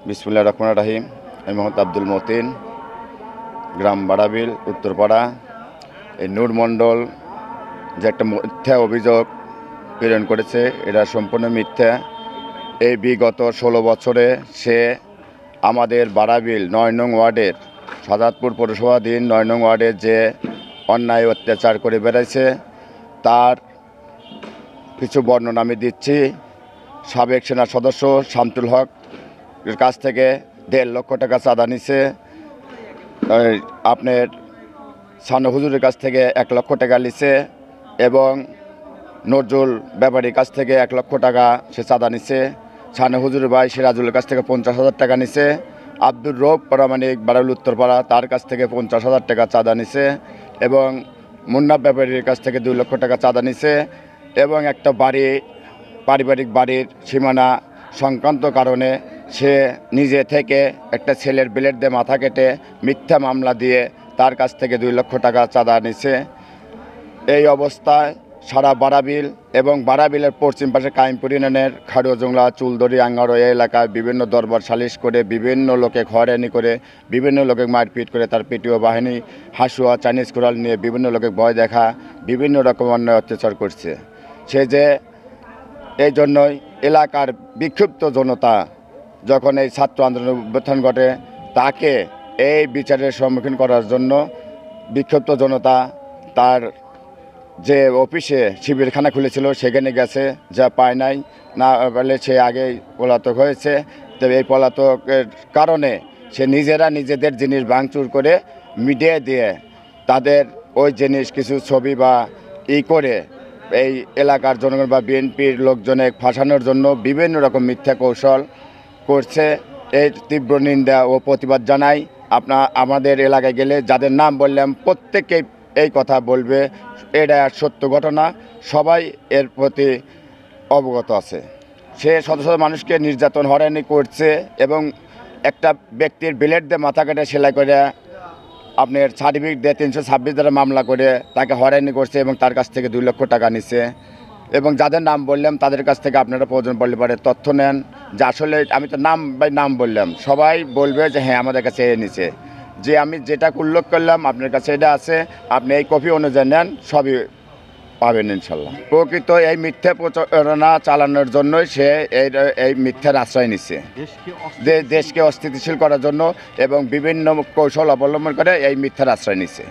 বিসমিল্লাহির রহমানির রহিম। আমি মোহাম্মদ আব্দুল মতিন, গ্রাম বাড়াবিল, উত্তরপাড়া। এই নূর মণ্ডল যে একটা মিথ্যা অভিযোগ প্রেরণ করেছে, এটা সম্পূর্ণ মিথ্যা। এই বিগত 16 বছরে সে আমাদের বাড়াবিল 9 নং ওয়ার্ডের সাজাদপুর পৌরসভাধীন 9 নং ওয়ার্ডের যে অন্যায় অত্যাচার করে বেড়াইছে, তার কিছু বর্ণনা আমি দিচ্ছি। সাবেক সেনা সদস্য শামতুল হক এর কাছ থেকে 1.5 লক্ষ টাকা চাঁদা নিছে। আপনার সানু হুজুরের কাছ থেকে 1 লক্ষ টাকা নিছে এবং নজরুল ব্যাপারীর কাছ থেকে 1 লক্ষ টাকা সে চাঁদা নিছে। সানু হুজুরের ভাই সিরাজুলের কাছ থেকে 50,000 টাকা নিছে। আব্দুর রব প্রামাণিক বাড়াবিল উত্তরপাড়া, তার কাছ থেকে 50,000 টাকা চাঁদা নিছে এবং মুন্না ব্যাপারীর কাছ থেকে 2 লক্ষ টাকা চাঁদা নিছে এবং একটা পারিবারিক বাড়ির সীমানা সংক্রান্ত কারণে সে নিজে থেকে একটা ছেলের ব্লেড দিয়ে মাথা কেটে মিথ্যা মামলা দিয়ে তার কাছ থেকে 2 লক্ষ টাকা চাঁদা নিছে। এই অবস্থায় সারা বাড়াবিল এবং বাড়াবিলের পশ্চিম পাশে কাইমপুর ইউনিয়নের খাড়ুয়া জংলা, চুলদরি, আঙ্গারো এই এলাকায় বিভিন্ন দরবার সালিশ করে, বিভিন্ন লোকে হয়রানি করে, বিভিন্ন লোকে মারপিট করে, তার পিটিও বাহিনী হাসুয়া চাইনিজ কোরাল নিয়ে বিভিন্ন লোকে ভয় দেখা, বিভিন্ন রকম অন্যায় অত্যাচার করছে। সে যে এই জন্যই এলাকার বিক্ষুব্ধ জনতা যখন এই ছাত্র আন্দোলন অভ্যুত্থান ঘটে, তাকে এই বিচারের সম্মুখীন করার জন্য বিক্ষুব্ধ জনতা তার যে অফিসে শিবিরখানা খুলেছিল সেখানে গেছে, যা পায় নাই, না পেলে সে আগেই পলাতক হয়েছে। তবে এই পলাতকের কারণে সে নিজেদের জিনিস ভাঙচুর করে মিডিয়া দিয়ে তাদের ওই জিনিস কিছু ছবি বা করে এই এলাকার জনগণ বা বিএনপির লোকজনে ফাঁসানোর জন্য বিভিন্ন রকম মিথ্যা কৌশল করছে। এই তীব্র নিন্দা ও প্রতিবাদ জানাই। আমাদের এলাকায় গেলে যাদের নাম বললাম প্রত্যেকেই এই কথা বলবে, এটা সত্য ঘটনা, সবাই এর প্রতি অবগত আছে। সে শত শত মানুষকে নির্যাতন হয়রানি করছে এবং একটা ব্যক্তির ব্লেড দিয়ে মাথা কেটে সেলাই করে আপনার সার্টিফিকেট দিয়ে 326 ধারা মামলা করে তাকে হয়রানি করছে এবং তার কাছ থেকে 2 লক্ষ টাকা নিছে। এবং যাদের নাম বললাম তাদের কাছ থেকে আপনারা প্রয়োজন পড়লে পরে তথ্য নেন যে আসলে আমি তো নাম বললাম, সবাই বলবে যে হ্যাঁ আমাদের কাছে এ নিছে, যে আমি যেটা উল্লেখ করলাম আপনার কাছে এটা আছে, আপনি এই কপি অনুযায়ী নেন, সবই পাবেন ইনশাল্লাহ। প্রকৃত এই মিথ্যা প্রচারণা চালানোর জন্যই সে এই মিথ্যার আশ্রয় নিচ্ছে, দেশকে অস্থিতিশীল করার জন্য এবং বিভিন্ন কৌশল অবলম্বন করে এই মিথ্যার আশ্রয় নিচ্ছে।